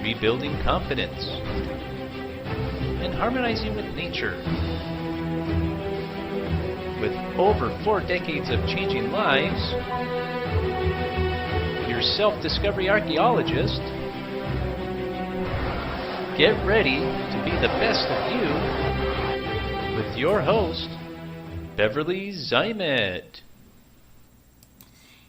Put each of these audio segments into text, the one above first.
rebuilding confidence, and harmonizing with nature. With over 4 decades of changing lives, your self-discovery archaeologist, get ready to be the best of you with your host, Beverly Zimet.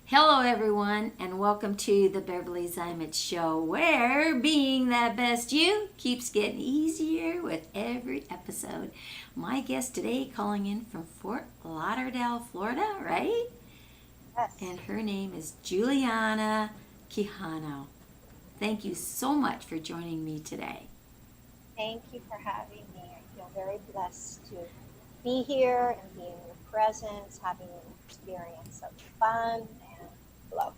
Hello everyone, and welcome to the Beverly Zimet Show, where being that best you keeps getting easier with every episode. My guest today calling in from Fort Lauderdale, Florida, right? Yes. And her name is Juliana Quijano. Thank you so much for joining me today. Thank you for having me. I feel very blessed to be here and be in your presence, having an experience of fun and love.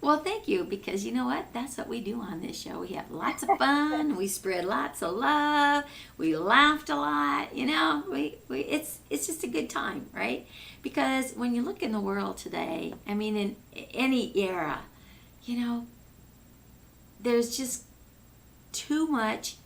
Well, thank you, because you know what? That's what we do on this show. We have lots of fun. We spread lots of love. We laughed a lot. You know, it's just a good time, right? Because when you look in the world today, I mean, in any era, you know, there's just too much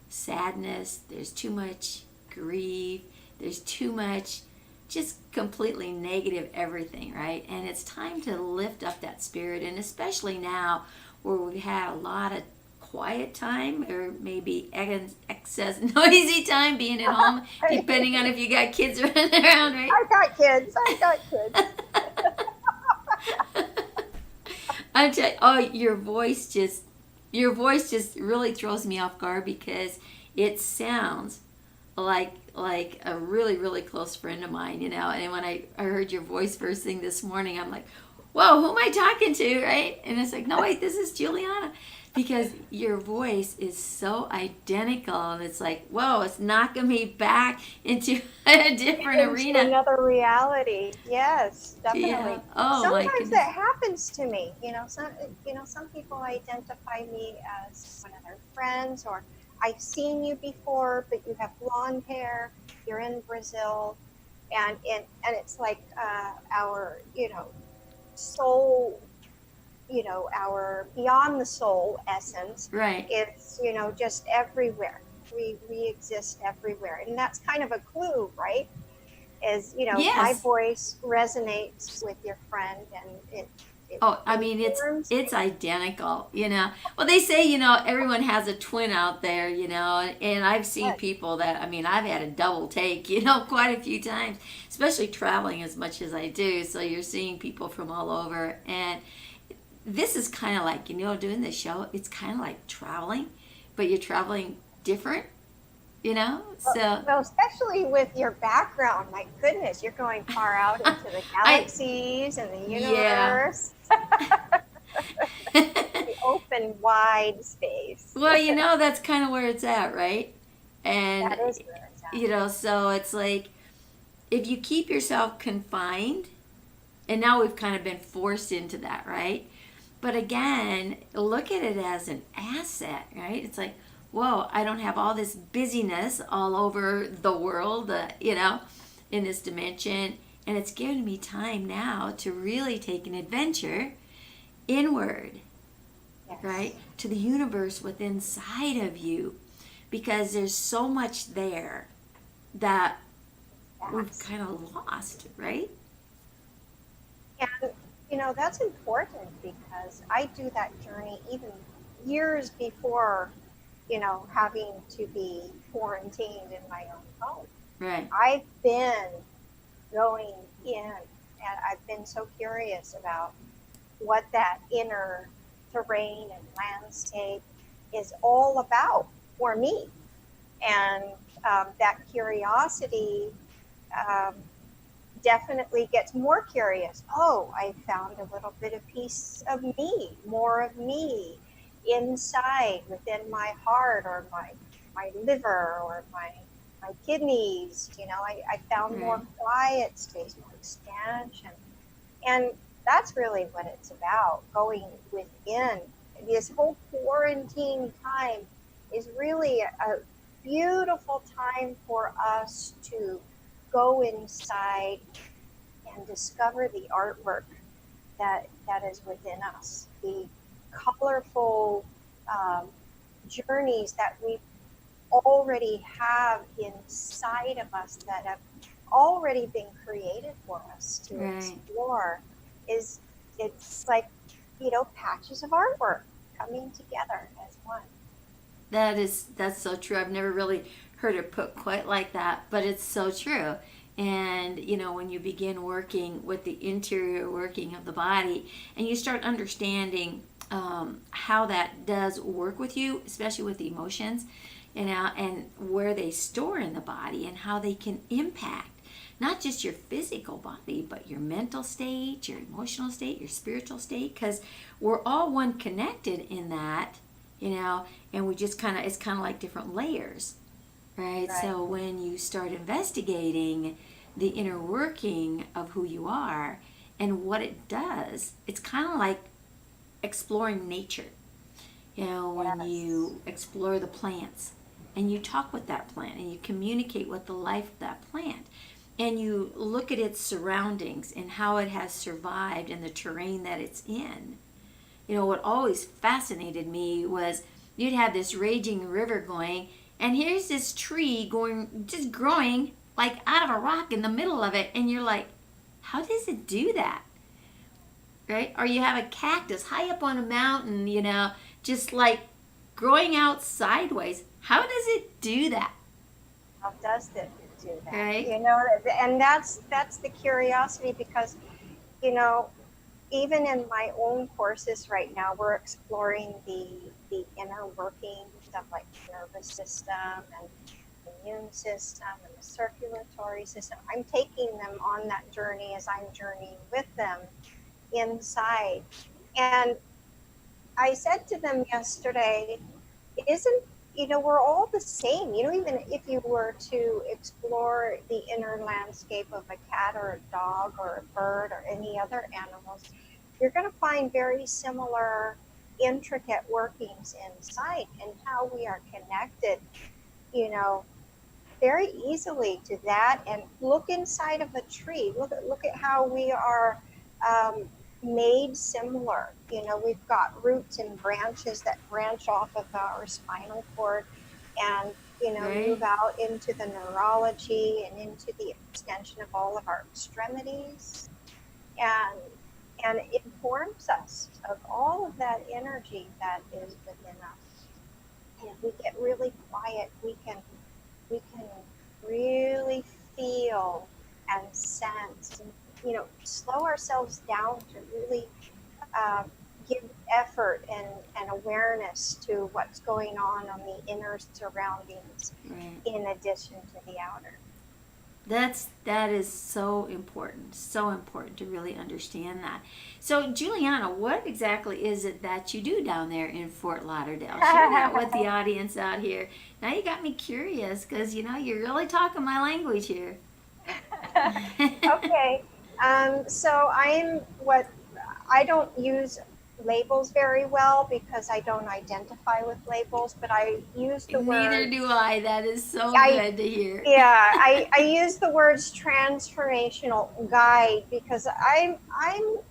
sadness. There's too much grief. There's too much just completely negative everything, right? And it's time to lift up that spirit, and especially now where we've had a lot of quiet time or maybe excess noisy time being at home, depending on if you got kids running around, right? I got kids. I'm telling you, oh, your voice just really throws me off guard, because it sounds like a really, really close friend of mine, you know. And when I heard your voice first thing this morning, I'm like, whoa, who am I talking to, right? And it's like, no, wait, this is Juliana, because your voice is so identical, and it's like, whoa, it's knocking me back into a different arena. Another reality. Yes, definitely. Yeah. Oh, my Sometimes goodness. that happens to me. Some people identify me as one of their friends, or I've seen you before, but you have blonde hair. You're in Brazil, and it's like our soul, our beyond the soul essence. Right. It's just everywhere. We exist everywhere, and that's kind of a clue, right? Is my Yes. voice resonates with your friend, and it Oh, I mean, informs it's me. identical, you know. Well, they say, you know, everyone has a twin out there, you know, and I've seen Yes. people that, I mean, I've had a double take, you know, quite a few times, especially traveling as much as I do. So you're seeing people from all over, and this is kind of like, you know, doing this show, it's kind of like traveling, but you're traveling different, you know. So Well, especially with your background, my goodness, you're going far out into the I, galaxies and the yeah. universe, the open, wide space. Well, you know, that's kind of where it's at, right? And, That is where it's at. you know, so it's like, if you keep yourself confined, and now we've kind of been forced into that, right? But again, look at it as an asset, right? It's like, whoa, I don't have all this busyness all over the world, you know, in this dimension. And it's given me time now to really take an adventure inward, Yes. right? To the universe within inside of you. Because there's so much there that we've Yes. kind of lost, right? And, that's important because I do that journey even years before, having to be quarantined in my own home. Right. I've been going in, and I've been so curious about what that inner terrain and landscape is all about for me. And that curiosity um, definitely gets more curious. Oh, I found a little bit of piece of me, more of me inside within my heart, or my liver, or my kidneys. I found more Right. quiet space, more expansion. And that's really what it's about, going within. This whole quarantine time is really a beautiful time for us to go inside and discover the artwork that is within us, the colorful journeys that we already have inside of us, that have already been created for us to Right. explore, it's like, patches of artwork coming together as one. That's so true. I've never really heard it put quite like that, but it's so true. And when you begin working with the interior working of the body, and you start understanding how that does work with you, especially with the emotions, and where they store in the body, and how they can impact not just your physical body, but your mental state, your emotional state, your spiritual state, because we're all one connected in that, and we just it's kind of like different layers, right? Right. So when you start investigating the inner working of who you are and what it does, it's kind of like exploring nature. When Yes. you explore the plants and you talk with that plant and you communicate with the life of that plant, and you look at its surroundings and how it has survived in the terrain that it's in. What always fascinated me was you'd have this raging river going, and here's this tree just growing like out of a rock in the middle of it, and you're like, how does it do that? Right? Or you have a cactus high up on a mountain, just like growing out sideways. How does it do that? How does it do that? Right? And that's the curiosity, because, even in my own courses right now, we're exploring the inner working stuff, like the nervous system and the immune system and the circulatory system. I'm taking them on that journey as I'm journeying with them inside. And I said to them yesterday, isn't, we're all the same. Even if you were to explore the inner landscape of a cat or a dog or a bird or any other animals, you're going to find very similar intricate workings inside, and how we are connected, very easily to that. And look inside of a tree. Look at how we are made similar. We've got roots and branches that branch off of our spinal cord, and Right. move out into the neurology and into the extension of all of our extremities, and it informs us of all of that energy that is within us. And if we get really quiet, we can really feel and sense, and slow ourselves down to really give effort and awareness to what's going on the inner surroundings, Right. in addition to the outer. That is so important to really understand that. So, Juliana, what exactly is it that you do down there in Fort Lauderdale? Share that with the audience out here. Now you got me curious, because you're really talking my language here. Okay, so I don't use labels very well, because I don't identify with labels, but I use the Neither word. do I. That is so I good to hear. Yeah, I use the words transformational guide, because I'm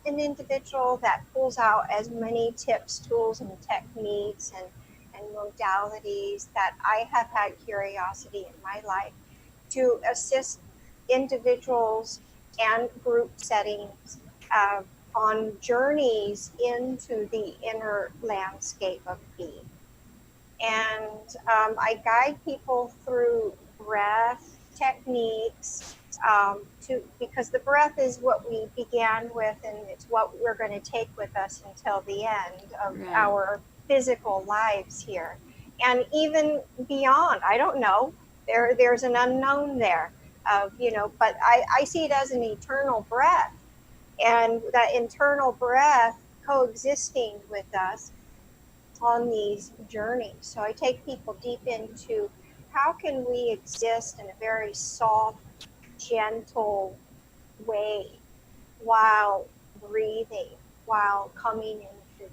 an individual that pulls out as many tips, tools, and techniques and modalities that I have had curiosity in my life to assist individuals and group settings on journeys into the inner landscape of being. And I guide people through breath techniques, because the breath is what we began with, and it's what we're going to take with us until the end of Right. our physical lives here, and even beyond. I don't know. There's an unknown there of, but I see it as an eternal breath, and that internal breath coexisting with us on these journeys. So I take people deep into how can we exist in a very soft, gentle way, while breathing, while coming into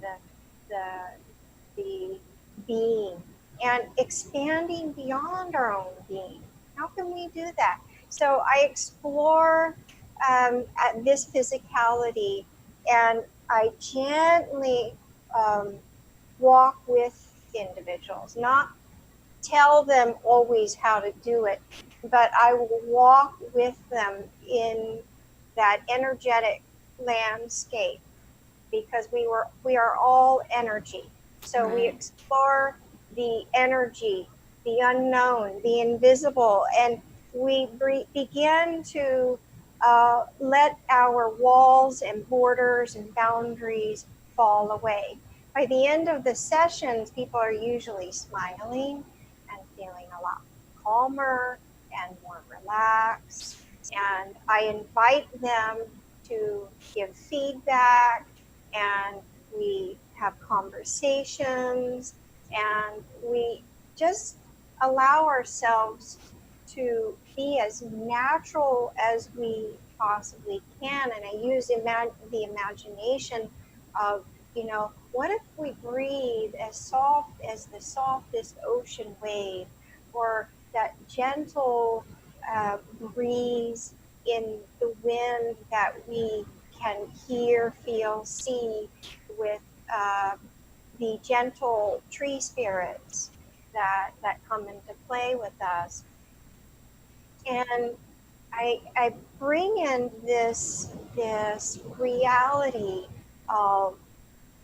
the being, and expanding beyond our own being. How can we do that? So I explore at this physicality, and I gently walk with individuals, not tell them always how to do it, but I will walk with them in that energetic landscape, because we are all energy. So we Right. explore the energy, the unknown, the invisible, and we begin to let our walls and borders and boundaries fall away. By the end of the sessions, people are usually smiling and feeling a lot calmer and more relaxed. And I invite them to give feedback, and we have conversations, and we just allow ourselves to be as natural as we possibly can. And I use the imagination of, what if we breathe as soft as the softest ocean wave, or that gentle breeze in the wind that we can hear, feel, see, with the gentle tree spirits that come into play with us. And I bring in this reality of,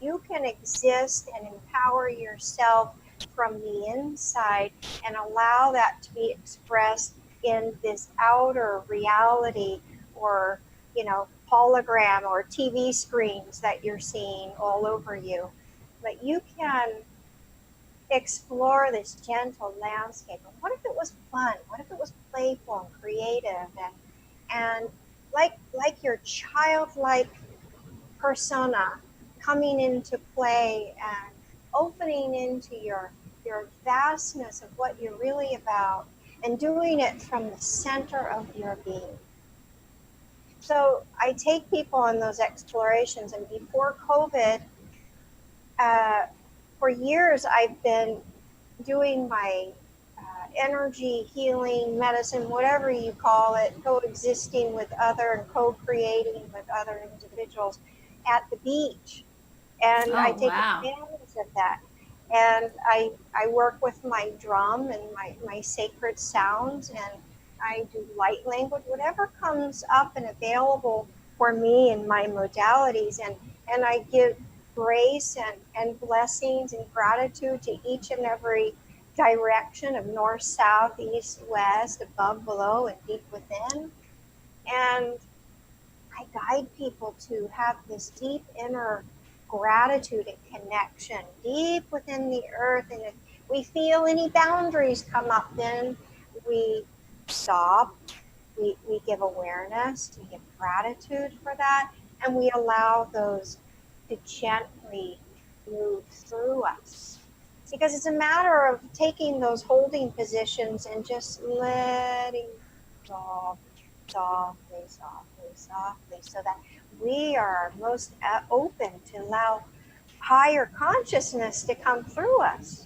you can exist and empower yourself from the inside, and allow that to be expressed in this outer reality, or hologram or TV screens that you're seeing all over you. But you can explore this gentle landscape. And what if it was fun? What if it was playful and creative, and like your childlike persona coming into play, and opening into your vastness of what you're really about, and doing it from the center of your being. So I take people on those explorations. And before COVID, for years I've been doing my energy healing medicine, whatever you call it, coexisting with other and co-creating with other individuals at the beach. And I Oh, take wow. advantage of that. And I work with my drum and my sacred sounds, and I do light language, whatever comes up and available for me in my modalities. And I give grace and blessings and gratitude to each and every direction of north, south, east, west, above, below, and deep within. And I guide people to have this deep inner gratitude and connection deep within the earth. And if we feel any boundaries come up, then we stop, we give awareness, we give gratitude for that, and we allow those to gently move through us. Because it's a matter of taking those holding positions and just letting go softly, softly, softly, so that we are most open to allow higher consciousness to come through us.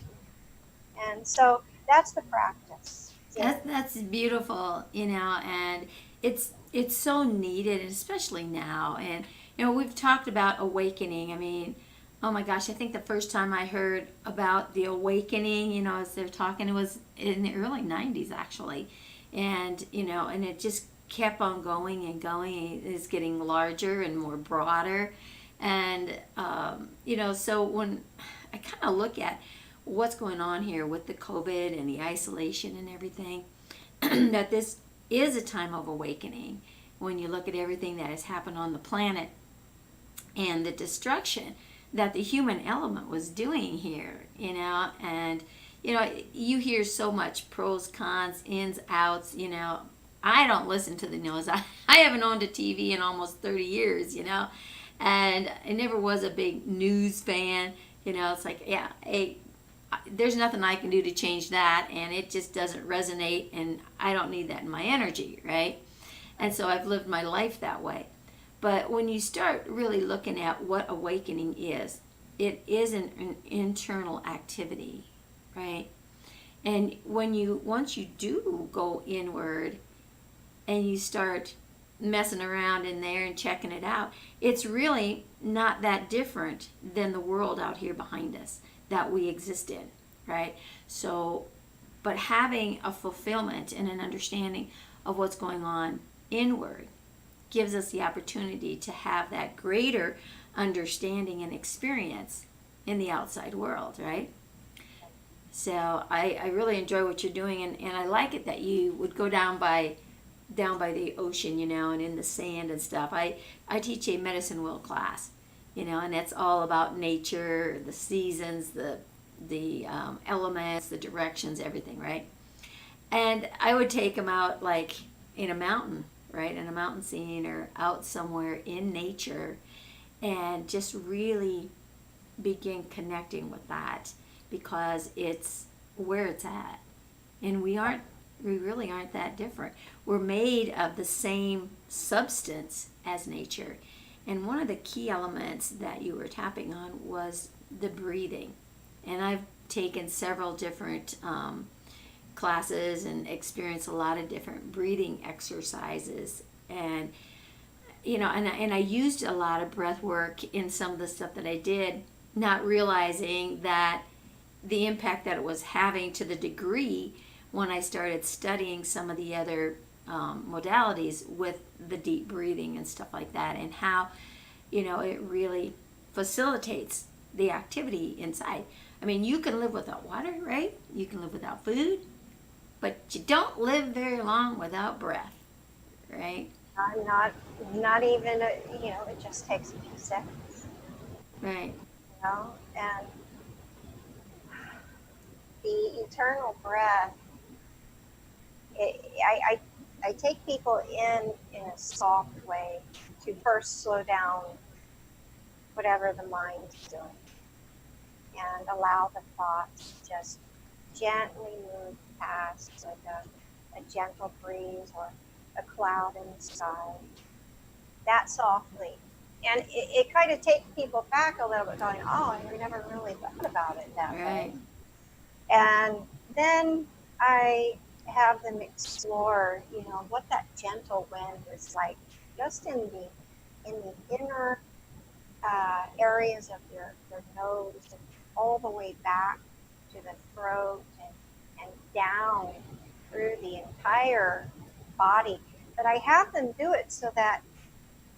And so that's the practice. That's beautiful, and it's so needed, and especially now. And we've talked about awakening. I mean, oh my gosh, I think the first time I heard about the awakening, as they're talking, it was in the early '90s actually, and and it just kept on going and going. It's getting larger and more broader, and so when I kind of look at what's going on here with the COVID and the isolation and everything, that this is a time of awakening when you look at everything that has happened on the planet and the destruction that the human element was doing here, and you hear so much pros, cons, ins, outs. I don't listen to the news. I haven't owned a TV in almost 30 years, and I never was a big news fan. It's like, yeah, hey, there's nothing I can do to change that, and it just doesn't resonate, and I don't need that in my energy, right? And so I've lived my life that way. But when you start really looking at what awakening is, it is an internal activity, right? And once you do go inward and you start messing around in there and checking it out, it's really not that different than the world out here behind us. that we exist in, right? So, but having a fulfillment and an understanding of what's going on inward gives us the opportunity to have that greater understanding and experience in the outside world, right? So I really enjoy what you're doing, and I like it that you would go down by the ocean, and in the sand and stuff. I teach a medicine wheel class, and it's all about nature, the seasons, the elements, the directions, everything, right? And I would take them out like in a mountain, right, in a mountain scene or out somewhere in nature, and just really begin connecting with that, because it's where it's at, and we really aren't that different. We're made of the same substance as nature. And one of the key elements that you were tapping on was the breathing. And I've taken several different classes and experienced a lot of different breathing exercises. And, and I used a lot of breath work in some of the stuff that I did, not realizing that the impact that it was having to the degree when I started studying some of the other modalities with the deep breathing and stuff like that, and how, it really facilitates the activity inside. I mean, you can live without water, right? You can live without food, but you don't live very long without breath, right? Not even, it just takes a few seconds. Right. And the eternal breath, I take people in a soft way to first slow down whatever the mind's doing and allow the thoughts to just gently move past, like a gentle breeze or a cloud in the sky, that softly. And it kind of takes people back a little bit, going, oh, I never really thought about it that way. And then I have them explore, what that gentle wind is like, just in the inner areas of your nose, and all the way back to the throat, and down through the entire body. But I have them do it so that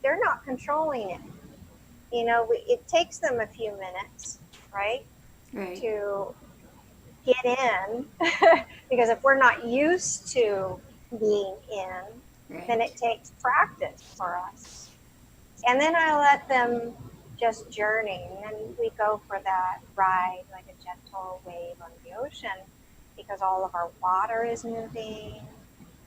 they're not controlling it. It takes them a few minutes, right? To get in, because if we're not used to being in, then it takes practice for us. And then I let them just journey, and then we go for that ride like a gentle wave on the ocean, because all of our water is moving,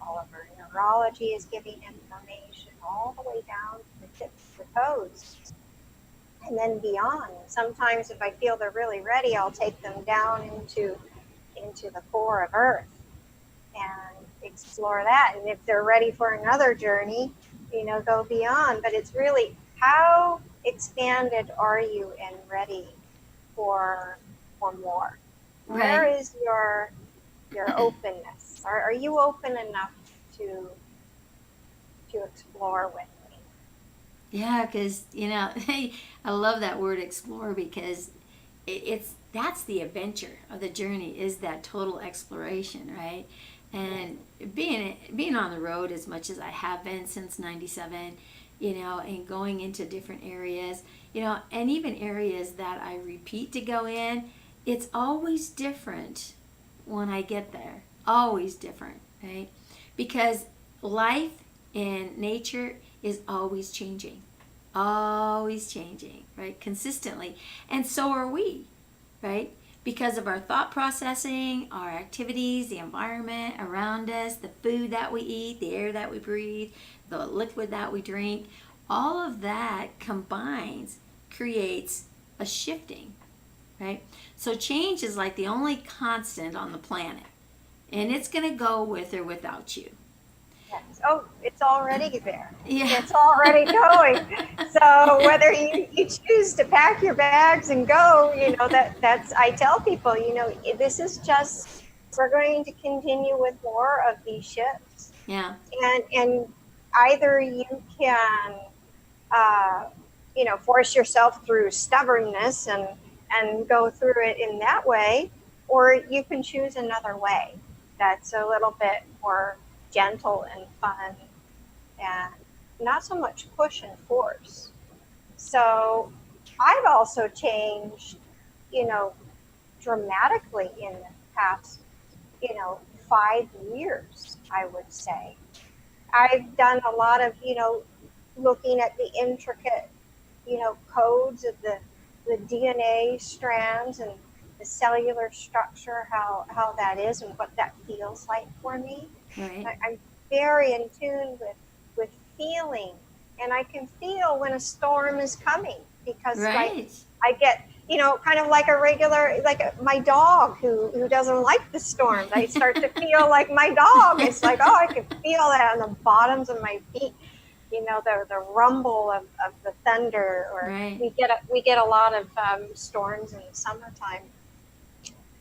all of our neurology is giving information all the way down to the tips of the toes, and then beyond. Sometimes if I feel they're really ready, I'll take them down into the core of Earth and explore that. And if they're ready for another journey, go beyond. But it's really, how expanded are you and ready for more? Where is your openness? Are you open enough to explore with me? Yeah, because I love that word explore, because that's the adventure of the journey, is that total exploration, right? And being on the road as much as I have been since '97, and going into different areas, and even areas that I repeat to go in, it's always different when I get there. Always different, right? Because life in nature is always changing, right? Consistently. And so are we, right? Because of our thought processing, our activities, the environment around us, the food that we eat, the air that we breathe, the liquid that we drink, all of that combines, creates a shifting, right? So change is like the only constant on the planet, and it's going to go with or without you. Yes. Oh, it's already there. Yeah. It's already going. So whether you choose to pack your bags and go, that's, I tell people, this is just, we're going to continue with more of these shifts. Yeah. And either you can, force yourself through stubbornness and and go through it in that way, or you can choose another way that's a little bit more gentle and fun and not so much push and force. So I've also changed, you know, dramatically in the past, 5 years, I would say. I've done a lot of, looking at the intricate, codes of the DNA strands and the cellular structure, how that is and what that feels like for me. Right. I'm very in tune with feeling, and I can feel when a storm is coming because, like, Right. I get, kind of like a regular, my dog who doesn't like the storms. I start to feel like my dog. It's like, oh, I can feel that on the bottoms of my feet. The rumble of the thunder, or Right. we get a lot of storms in the summertime,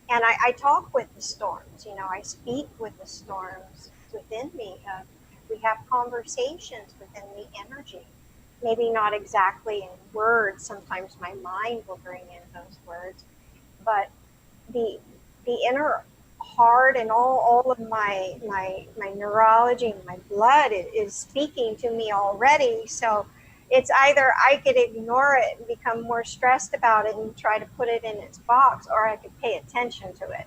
and I talk with the storms. I speak with the storms within me. We have conversations within the energy. Maybe not exactly in words. Sometimes my mind will bring in those words, but the inner heart and all of my neurology and my blood is speaking to me already. So it's either I could ignore it and become more stressed about it and try to put it in its box, or I could pay attention to it.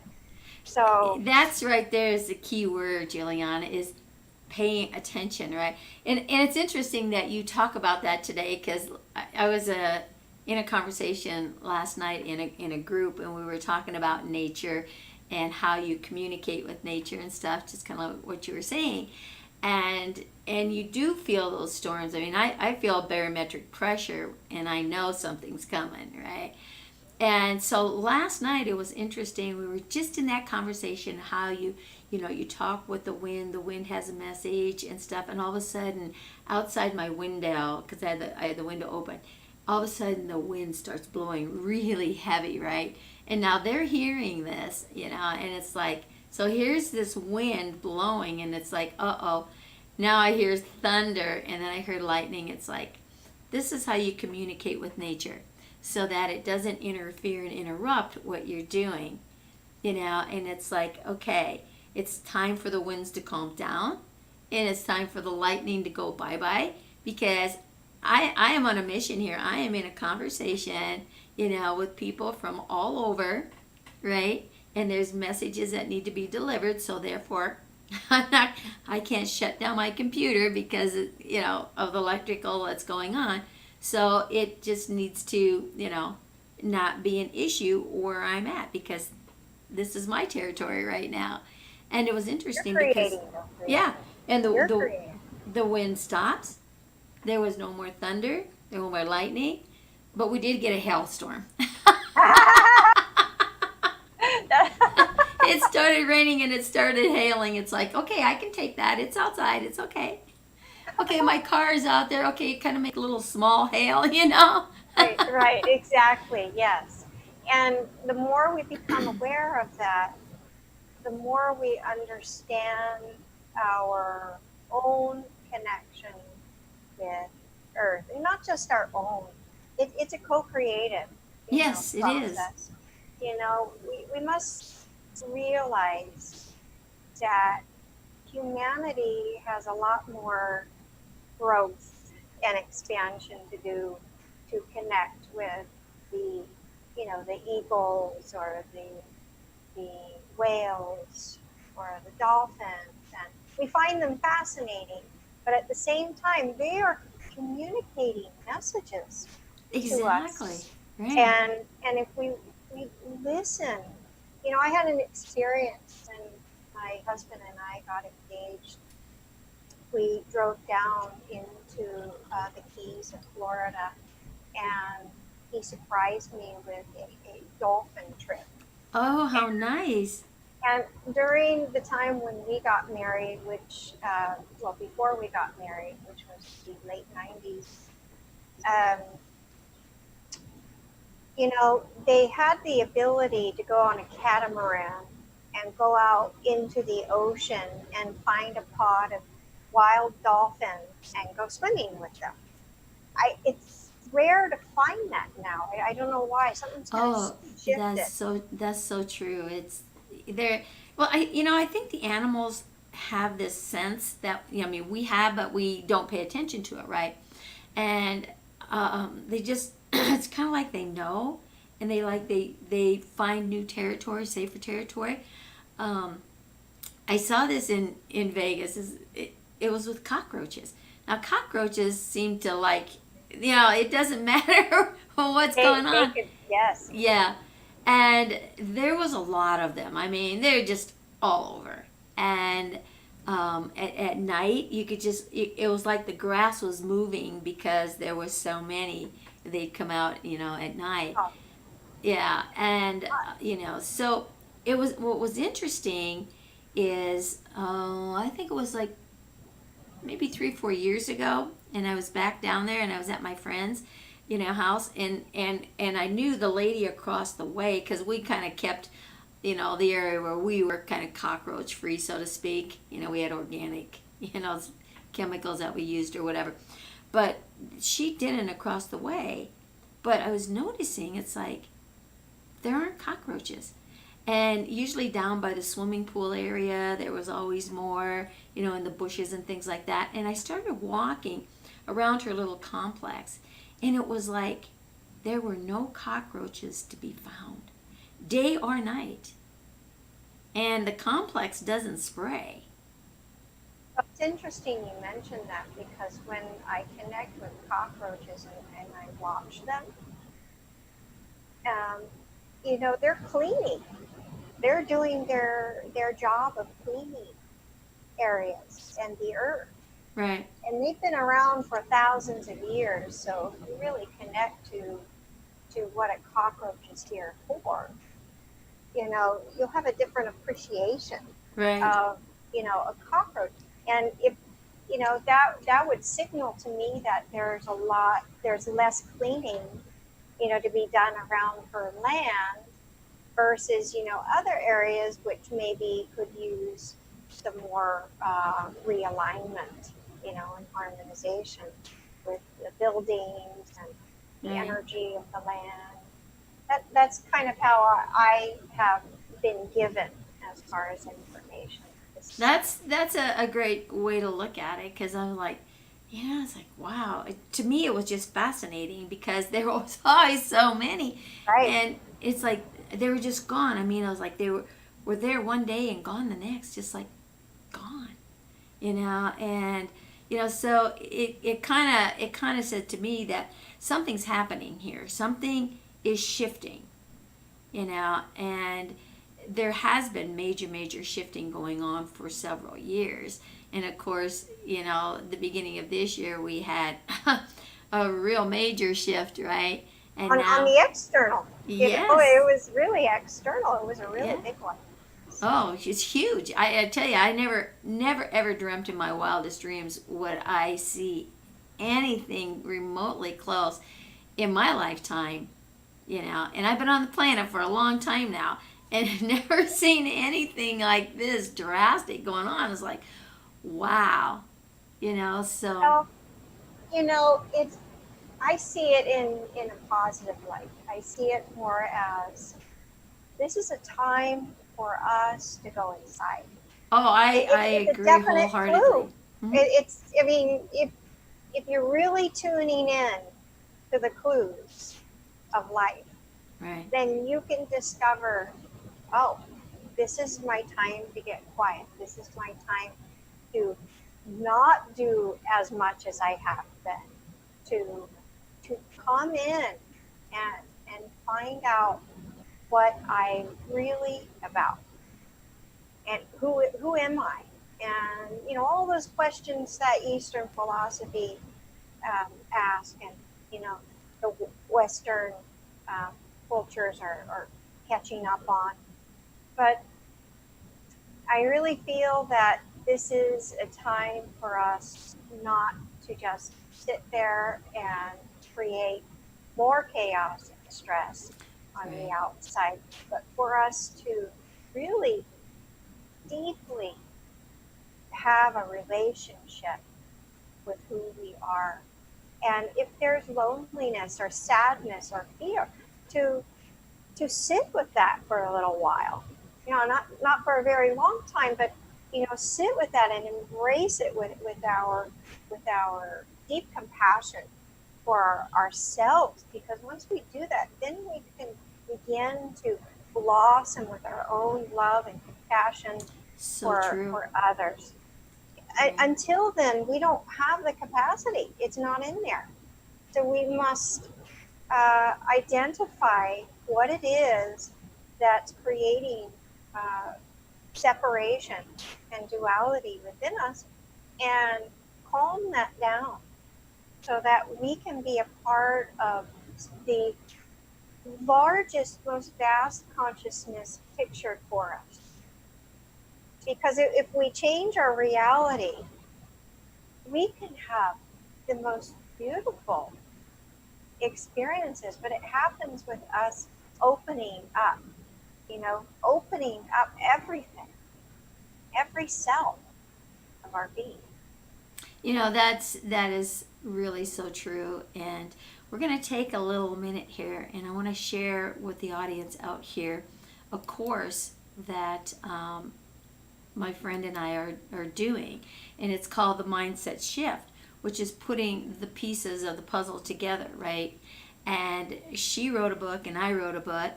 So That's right there is the key word, Juliana, is paying attention, right? And it's interesting that you talk about that today, because I was in a conversation last night in a group, and we were talking about nature and how you communicate with nature and stuff, just kind of what you were saying. And you do feel those storms. I mean, I feel barometric pressure, and I know something's coming, right? And so last night it was interesting. We were just in that conversation how you talk with the wind. The wind has a message and stuff. And all of a sudden, outside my window, because I had the window open, all of a sudden the wind starts blowing really heavy, right? And now they're hearing this, and it's like, so here's this wind blowing, and it's like, uh-oh. Now I hear thunder, and then I hear lightning. It's like, this is how you communicate with nature, so that it doesn't interfere and interrupt what you're doing, and it's like, okay, it's time for the winds to calm down, and it's time for the lightning to go bye-bye, because I am on a mission here. I am in a conversation, with people from all over, right? And there's messages that need to be delivered, so therefore I can't shut down my computer because, of the electrical that's going on. So it just needs to, not be an issue where I'm at, because this is my territory right now. And it was interesting because, yeah, and the wind stops. There was no more thunder. There was no more lightning, but we did get a hailstorm. It started raining and it started hailing. It's like, okay, I can take that. It's outside. It's okay. Okay, my car is out there. Okay, kind of make a little small hail, right, exactly, yes. And the more we become aware of that, the more we understand our own connection with Earth, and not just our own. It's a co-creative Yes, it is. process. We must realize that humanity has a lot more growth and expansion to do to connect with the eagles, or the whales, or the dolphins, and we find them fascinating. But at the same time, they are communicating messages to Exactly. us, Right. and if we listen, I had an experience when my husband and I got engaged. We drove down into the Keys of Florida, and he surprised me with a dolphin trip. Oh, how nice. And during the time when we got married, before we got married, which was the late 90s, um, they had the ability to go on a catamaran and go out into the ocean and find a pod of wild dolphins and go swimming with them. It's rare to find that now. I don't know why. Something's kind of Oh, shifted. that's so true. It's there. Well, I think the animals have this sense that, I mean, we have, but we don't pay attention to it, right? And they just it's kind of like they know, and they find new territory, safer territory. Um, I saw this in Vegas. It was with cockroaches. Now cockroaches seem to like, it doesn't matter what's going They on. could, yes. Yeah, and there was a lot of them. I mean, they're just all over. And at night, you could just, it was like the grass was moving because there was so many. They'd come out, at night. Oh, Yeah, and so it was. What was interesting is, I think it was like maybe 3 4 years ago, and I was back down there, and I was at my friend's, house, and I knew the lady across the way because we kind of kept, the area where we were kind of cockroach free, so to speak. We had organic, chemicals that we used or whatever, but she didn't across the way. But I was noticing it's like there aren't cockroaches. And usually down by the swimming pool area, there was always more, in the bushes and things like that. And I started walking around her little complex, and it was like there were no cockroaches to be found, day or night. And the complex doesn't spray. it's interesting you mentioned that because when I connect with cockroaches and I watch them, um, they're cleaning. They're doing their job of cleaning areas and the earth. Right. And they've been around for thousands of years. So if you really connect to what a cockroach is here for, you'll have a different appreciation Right. of, a cockroach. And if, that would signal to me that there's less cleaning, to be done around her land versus, other areas which maybe could use some more realignment, and harmonization with the buildings and the Right. energy of the land. That's kind of how I have been given as far as information. That's a great way to look at it, because I was like, it's like, wow. To me, it was just fascinating because there was always so many, Right. and it's like they were just gone. I mean, I was like, they were there one day and gone the next, just like gone, and so it kind of said to me that something's happening here. Something is shifting, and there has been major shifting going on for several years. And of course, the beginning of this year we had a real major shift, right? And On the external, yes, it was really external. It was a really yeah. big one. Oh, it's huge. I tell you, I never ever dreamt in my wildest dreams would I see anything remotely close in my lifetime, and I've been on the planet for a long time now, and never seen anything like this drastic going on. It's like, wow, so Well, it's I see it in a positive light. I see it more as this is a time for us to go inside. oh, I It's a agree definite wholeheartedly. clue. Mhm. I mean, if you're really tuning in to the clues of life, Right. then you can discover, oh, this is my time to get quiet. This is my time to not do as much as I have been, to come in and find out what I'm really about and who am I, and all those questions that Eastern philosophy ask, and the Western um, cultures are catching up on. But I really feel that this is a time for us not to just sit there and create more chaos and stress on the Right. outside, but for us to really deeply have a relationship with who we are And if there's loneliness or sadness or fear, to sit with that for a little while. Not for a very long time, but sit with that and embrace it with our deep compassion for ourselves. Because once we do that, then we can begin to blossom with our own love and compassion So true. for others. Until then, we don't have the capacity. It's not in there. So we must identify what it is that's creating separation and duality within us, and calm that down so that we can be a part of the largest, most vast consciousness pictured for us. Because if we change our reality, we can have the most beautiful experiences, but it happens with us opening up, opening up everything, every cell of our being. That is really so true. And we're going to take a little minute here, and I want to share with the audience out here a course that my friend and I are doing, and it's called the Mindset Shift, which is putting the pieces of the puzzle together, right? And she wrote a book and I wrote a book,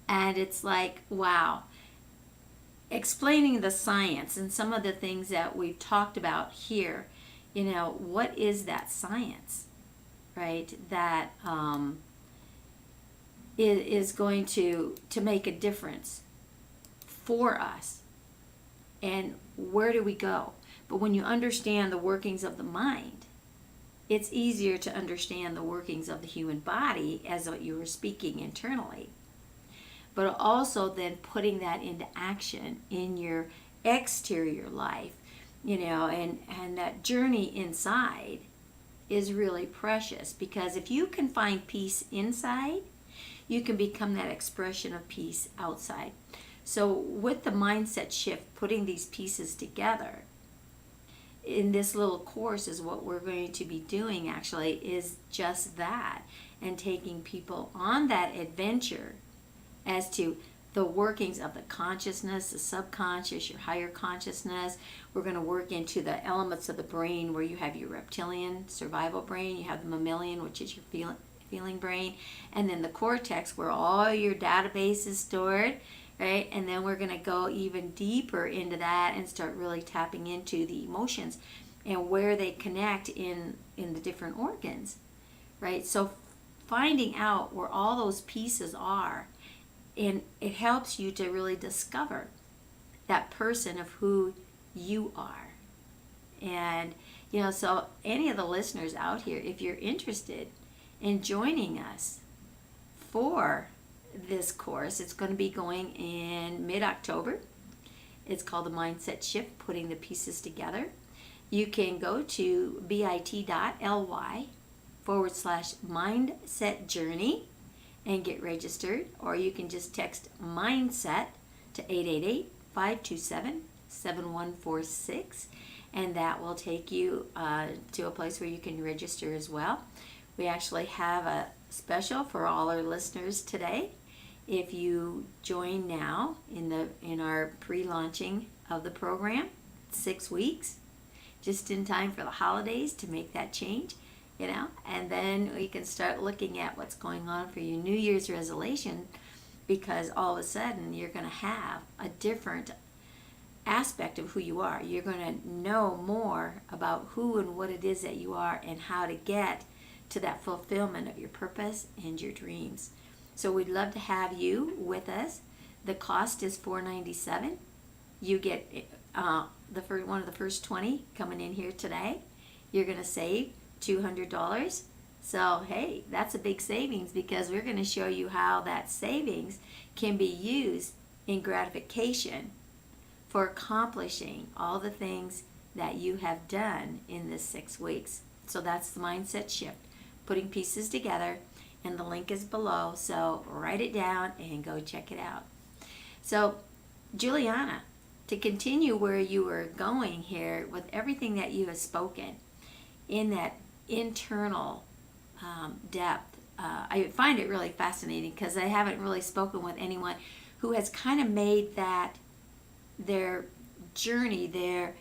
and it's like, wow. Explaining the science and some of the things that we've talked about here, what is that science, right? That is going to make a difference for us. And where do we go? But when you understand the workings of the mind, it's easier to understand the workings of the human body as what you were speaking internally. But also then putting that into action in your exterior life, and that journey inside is really precious, because if you can find peace inside, you can become that expression of peace outside. So with the mindset shift, putting these pieces together in this little course is what we're going to be doing, actually, is just that, and taking people on that adventure as to the workings of the consciousness, the subconscious, your higher consciousness. We're going to work into the elements of the brain where you have your reptilian survival brain, you have the mammalian, which is your feeling brain, and then the cortex where all your database is stored, right? And then we're going to go even deeper into that and start really tapping into the emotions and where they connect in the different organs, right? So finding out where all those pieces are, and it helps you to really discover that person of who you are. And so any of the listeners out here, if you're interested in joining us for this course, it's going to be going in mid-October. It's called the Mindset Shift, Putting the Pieces Together. You can go to bit.ly/mindset journey and get registered, or you can just text mindset to 888-527-7146, and that will take you to a place where you can register as well. We actually have a special for all our listeners today. If you join now in our pre-launching of the program, 6 weeks, just in time for the holidays to make that change, and then we can start looking at what's going on for your New Year's resolution, because all of a sudden you're going to have a different aspect of who you are. You're going to know more about who and what it is that you are and how to get to that fulfillment of your purpose and your dreams. So we'd love to have you with us. The cost is $497. You get one of the first 20 coming in here today. You're going to save $200. So hey, that's a big savings, because we're going to show you how that savings can be used in gratification for accomplishing all the things that you have done in this 6 weeks. So that's the Mindset Shift, putting pieces together, and the link is below, so write it down and go check it out. So Juliana, to continue where you were going here with everything that you have spoken in that internal depth. I find it really fascinating because I haven't really spoken with anyone who has kind of made that their journey, their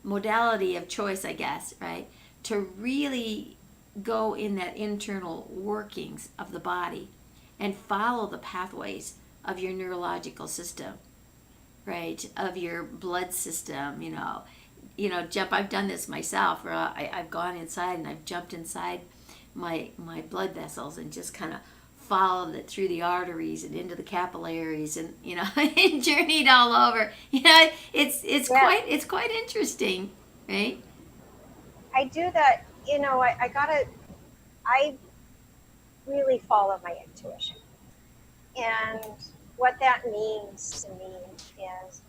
modality of choice, I guess, right? To really go in that internal workings of the body and follow the pathways of your neurological system, right? Of your blood system, jump. I've done this myself, where I've gone inside and I've jumped inside my blood vessels and just kind of followed it through the arteries and into the capillaries, and and journeyed all over. It's Yeah. it's quite interesting, right? I do that. I really follow my intuition. And what that means to me is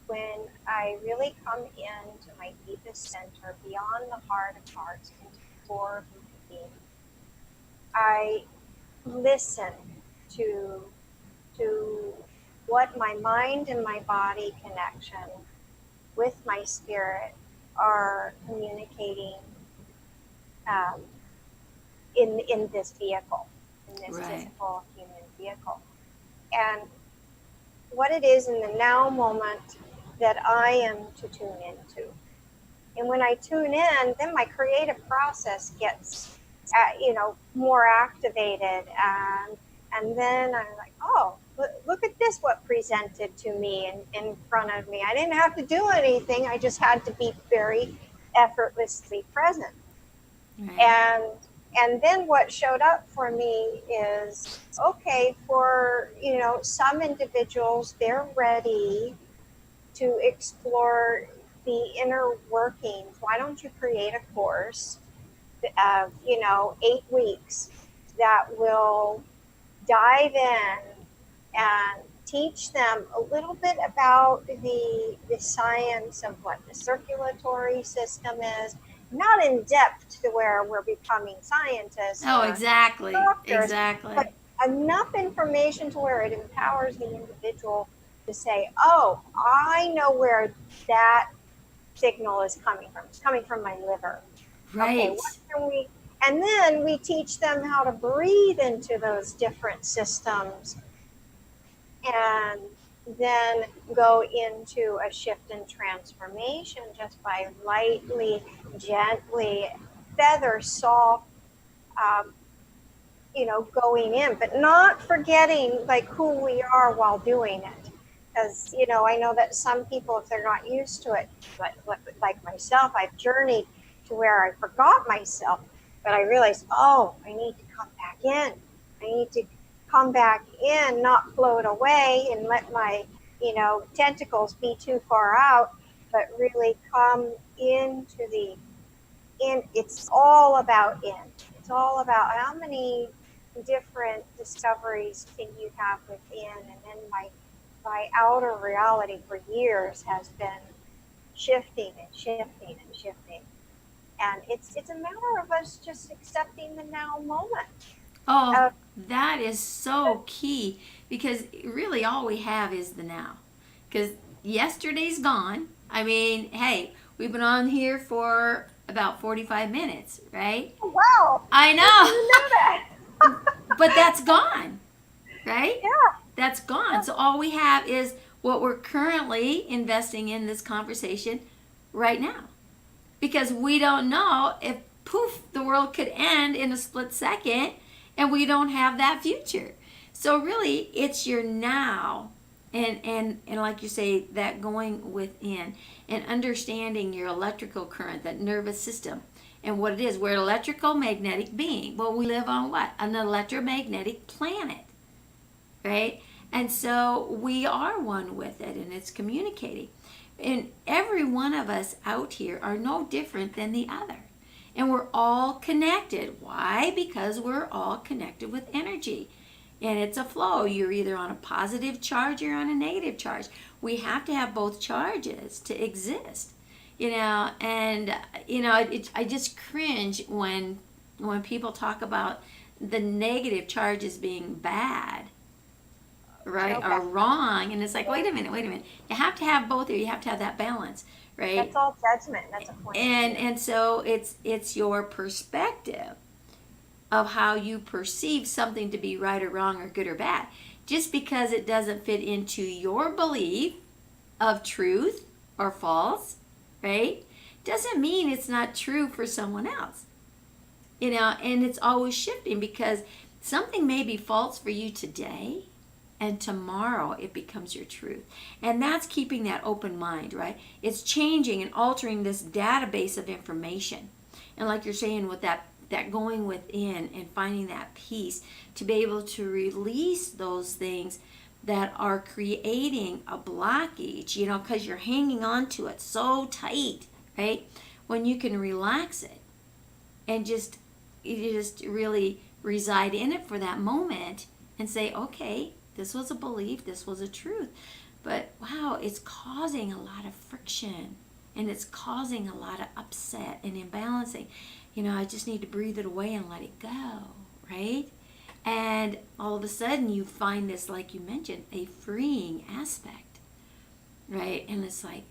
when I really come into my deepest center, beyond the heart of hearts, into the core of my being, I listen to what my mind and my body connection with my spirit are communicating um, in this vehicle, in this Right. physical human vehicle. And what it is in the now moment that I am to tune into. And when I tune in, then my creative process gets, more activated. And then I'm like, oh, look at this, what presented to me in front of me. I didn't have to do anything. I just had to be very effortlessly present. Right. And then what showed up for me is, okay, for some individuals, they're ready to explore the inner workings. Why don't you create a course of 8 weeks that will dive in and teach them a little bit about the science of what the circulatory system is, not in depth to where we're becoming scientists Oh, or exactly. doctors, Exactly. but enough information to where it empowers the individual to say, oh, I know where that signal is coming from. It's coming from my liver. Okay, Right. what can we, and then we teach them how to breathe into those different systems, and then go into a shift and transformation just by lightly, gently, feather soft, um, going in, but not forgetting like who we are while doing it. Because, I know that some people, if they're not used to it, like myself, I've journeyed to where I forgot myself, but I realized, oh, I need to come back in. I need to come back in, not float away and let my, tentacles be too far out, but really come into it's all about in. It's all about how many different discoveries can you have within. And then my outer reality for years has been shifting and shifting and shifting. And it's a matter of us just accepting the now moment. Oh, Uh, that is so key, because really all we have is the now. Because yesterday's gone. I mean, hey, we've been on here for about 45 minutes, right? wow, I I didn't know that. know. But that's gone, right? Yeah, That's gone. So all we have is what we're currently investing in this conversation right now. Because we don't know if, poof, the world could end in a split second and we don't have that future. So really, it's your now, and like you say, that going within and understanding your electrical current, that nervous system, and what it is. We're an electrical magnetic being. Well, we live on what? An electromagnetic planet, right? And so we are one with it, and it's communicating. And every one of us out here are no different than the other. And we're all connected. Why? Because we're all connected with energy. And it's a flow. You're either on a positive charge or on a negative charge. We have to have both charges to exist. And I just cringe when people talk about the negative charges being bad. right, Okay. are wrong. And it's like, wait a minute. You have to have both, or you have to have that balance, right? That's all judgment. That's a point of view. And so it's your perspective of how you perceive something to be right or wrong or good or bad. Just because it doesn't fit into your belief of truth or false, right, doesn't mean it's not true for someone else. And it's always shifting, because something may be false for you today, and tomorrow it becomes your truth. And that's keeping that open mind, right? It's changing and altering this database of information. And like you're saying, with that going within and finding that peace to be able to release those things that are creating a blockage, because you're hanging on to it so tight, right? When you can relax it and you just really reside in it for that moment and say, okay, this was a belief, this was a truth, but wow, it's causing a lot of friction, and it's causing a lot of upset and imbalancing. I just need to breathe it away and let it go, right? And all of a sudden you find this, like you mentioned, a freeing aspect, right? And it's like,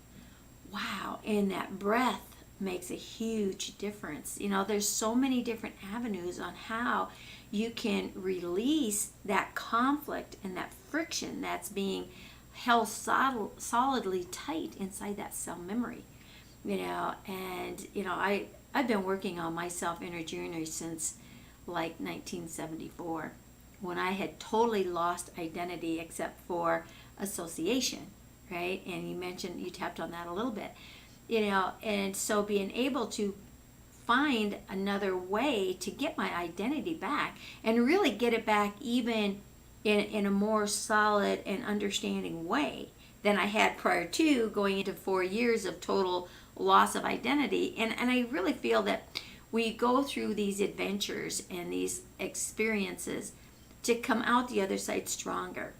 wow, and that breath makes a huge difference. There's so many different avenues on how you can release that conflict and that friction that's being held solidly tight inside that cell memory. I've been working on my self-inner journey since like 1974, when I had totally lost identity except for association, right? And you tapped on that a little bit, and so being able to find another way to get my identity back, and really get it back even in a more solid and understanding way than I had prior to going into 4 years of total loss of identity. And I really feel that we go through these adventures and these experiences to come out the other side stronger,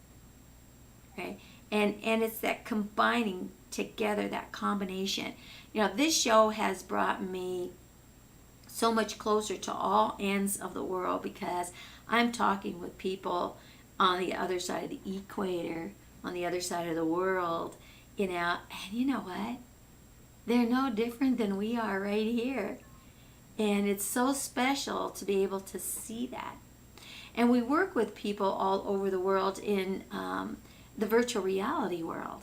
okay? And it's that combining together, that combination. This show has brought me so much closer to all ends of the world, because I'm talking with people on the other side of the equator, on the other side of the world, and you know what? They're no different than we are right here. And it's so special to be able to see that. And we work with people all over the world in the virtual reality world.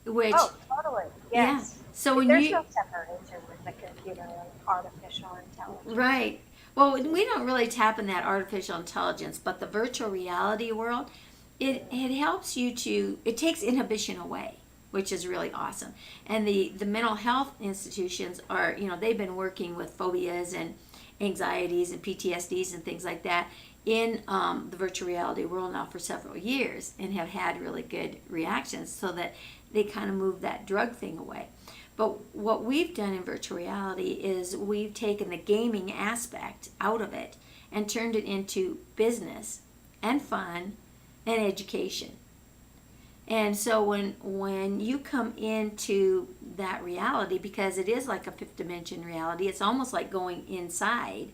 Which, totally. Yes. Yeah. So There's no separation with the computer and artificial intelligence. Right. Well, we don't really tap in that artificial intelligence, but the virtual reality world, it helps you it takes inhibition away, which is really awesome. And the mental health institutions are, they've been working with phobias and anxieties and PTSDs and things like that in the virtual reality world now for several years, and have had really good reactions, so that they kind of move that drug thing away. But what we've done in virtual reality is we've taken the gaming aspect out of it and turned it into business and fun and education. And so when you come into that reality, because it is like a fifth dimension reality, it's almost like going inside,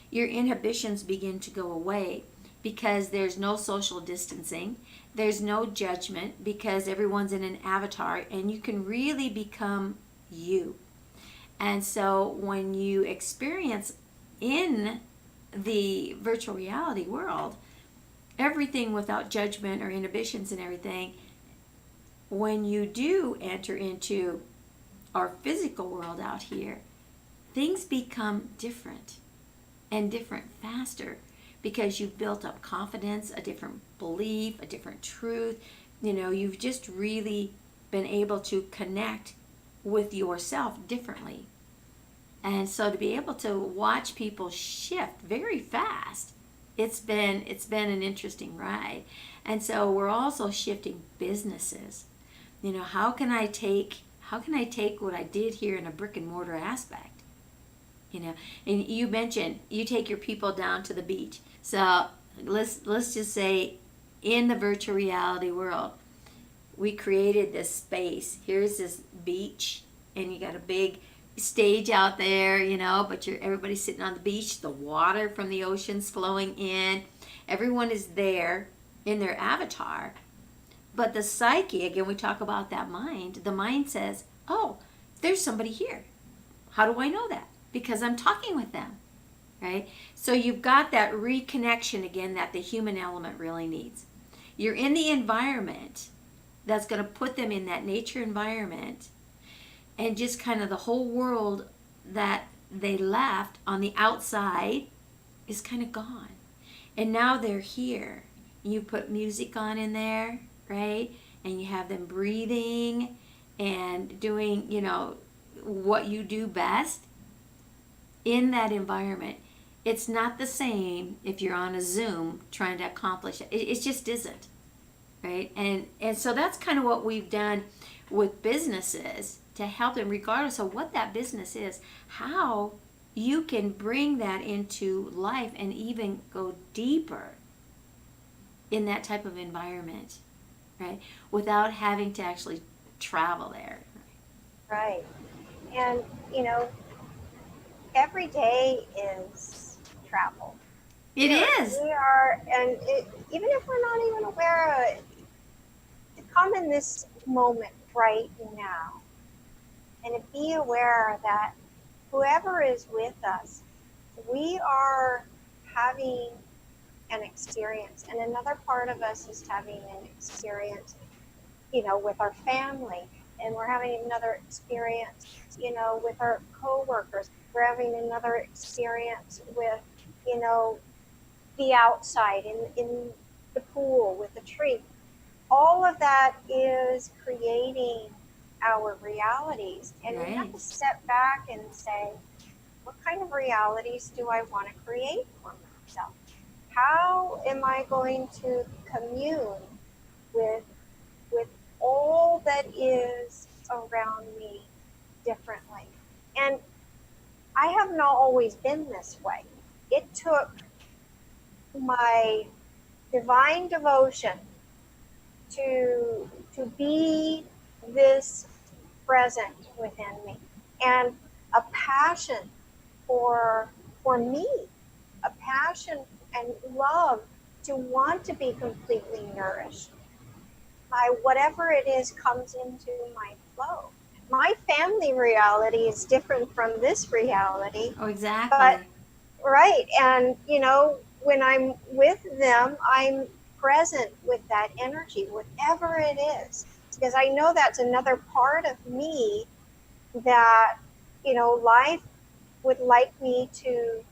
your inhibitions begin to go away, because there's no social distancing, there's no judgment, because everyone's in an avatar, and you can really become you. And so when you experience in the virtual reality world everything without judgment or inhibitions and everything, when you do enter into our physical world out here, things become different, and different faster, because you've built up confidence, a different belief, a different truth. You've just really been able to connect with yourself differently. And so to be able to watch people shift very fast, it's been an interesting ride. And so we're also shifting businesses. How can I take what I did here in a brick and mortar aspect? And you mentioned you take your people down to the beach. So let's just say in the virtual reality world, we created this space. Here's this beach, and you got a big stage out there, but everybody's sitting on the beach, the water from the ocean's flowing in. Everyone is there, in their avatar. But the psyche, again, we talk about that mind. The mind says, oh, there's somebody here. How do I know that? Because I'm talking with them, right? So you've got that reconnection again that the human element really needs. You're in the environment that's going to put them in that nature environment, and just kind of the whole world that they left on the outside is kind of gone. And now they're here. You put music on in there, right? And you have them breathing and doing, what you do best in that environment. It's not the same if you're on a Zoom trying to accomplish it. It just isn't, right? And so that's kind of what we've done with businesses to help them, regardless of what that business is, how you can bring that into life and even go deeper in that type of environment, right? Without having to actually travel there. Right. And, every day is travel. It is. We are, and even if we're not even aware of it, to come in this moment right now and to be aware that whoever is with us, we are having an experience, and another part of us is having an experience, with our family, and we're having another experience, with our coworkers. We're having another experience with, the outside in the pool with the tree. All of that is creating our realities, and we have to step back and say, what kind of realities do I want to create for myself? How am I going to commune with all that is around me differently? And I have not always been this way. It took my divine devotion to be this present within me, and a passion for me, a passion and love to want to be completely nourished by whatever it is comes into my flow. My family reality is different from this reality. Oh, exactly. But, right. And, when I'm with them, I'm present with that energy, whatever it is, because I know that's another part of me that, life would like me to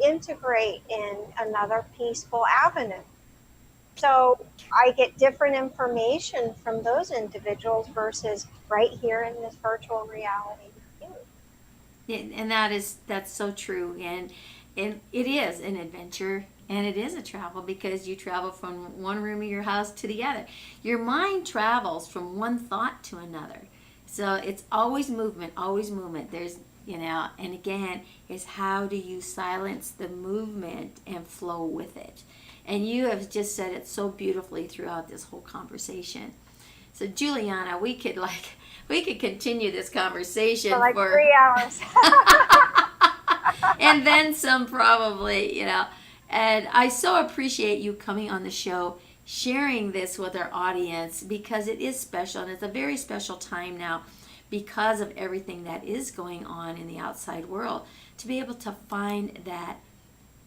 integrate in another peaceful avenue. So I get different information from those individuals versus right here in this virtual reality with you. And that's so true. And it is an adventure, and it is a travel, because you travel from one room of your house to the other. Your mind travels from one thought to another. So it's always movement, always movement. There's, and again, is how do you silence the movement and flow with it? And you have just said it so beautifully throughout this whole conversation. So Juliana, we could continue this conversation for 3 hours. and then some, probably, And I so appreciate you coming on the show, sharing this with our audience, because it is special, and it's a very special time now because of everything that is going on in the outside world, to be able to find that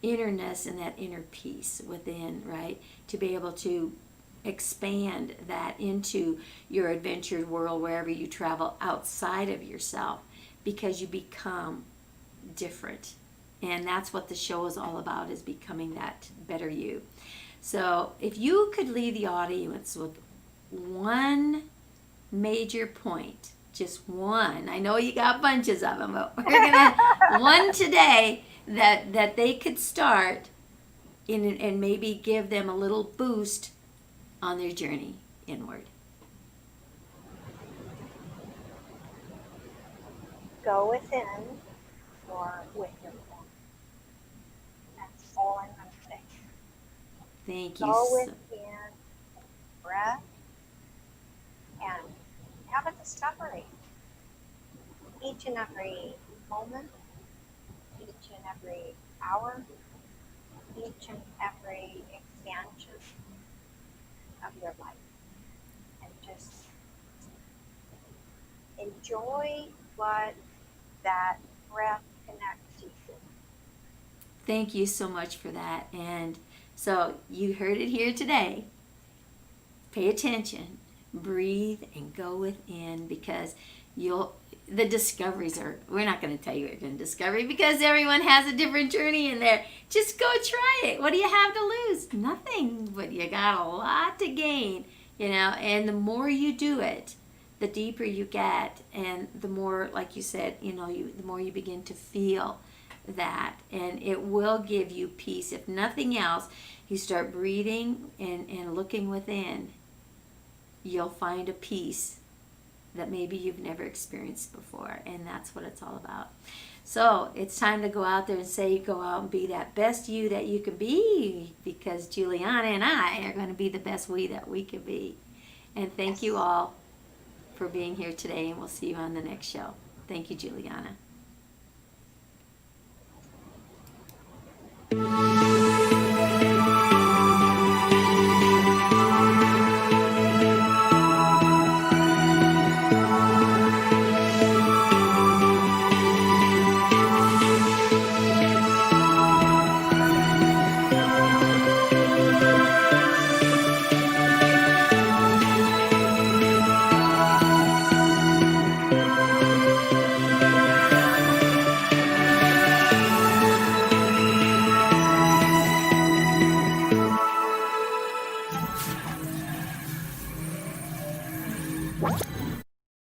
innerness and that inner peace within, right? To be able to expand that into your adventured world wherever you travel outside of yourself, because you become different. And that's what the show is all about, is becoming that better you. So if you could leave the audience with one major point, just one, I know you got bunches of them, but we're gonna one today that they could start in, and maybe give them a little boost on their journey inward. Go within or with your form. That's all I'm going to say. Thank you. Go within, breath, and have a discovery. Each and every moment, each and every hour, each and every expansion of your life. And just enjoy what that breath connects you to. Thank you so much for that. And so you heard it here today. Pay attention, breathe, and go within, because the discoveries are, we're not going to tell you what you're going to discover because everyone has a different journey in there. Just go try it. What do you have to lose? Nothing, but you got a lot to gain, and the more you do it, the deeper you get, and the more, like you said, the more you begin to feel that, and it will give you peace. If nothing else, you start breathing and looking within, you'll find a peace that maybe you've never experienced before, and that's what it's all about. So it's time to go out there and go out and be that best you that you can be, because Juliana and I are going to be the best we that we can be. And thank you all for being here today, and we'll see you on the next show. Thank you, Juliana.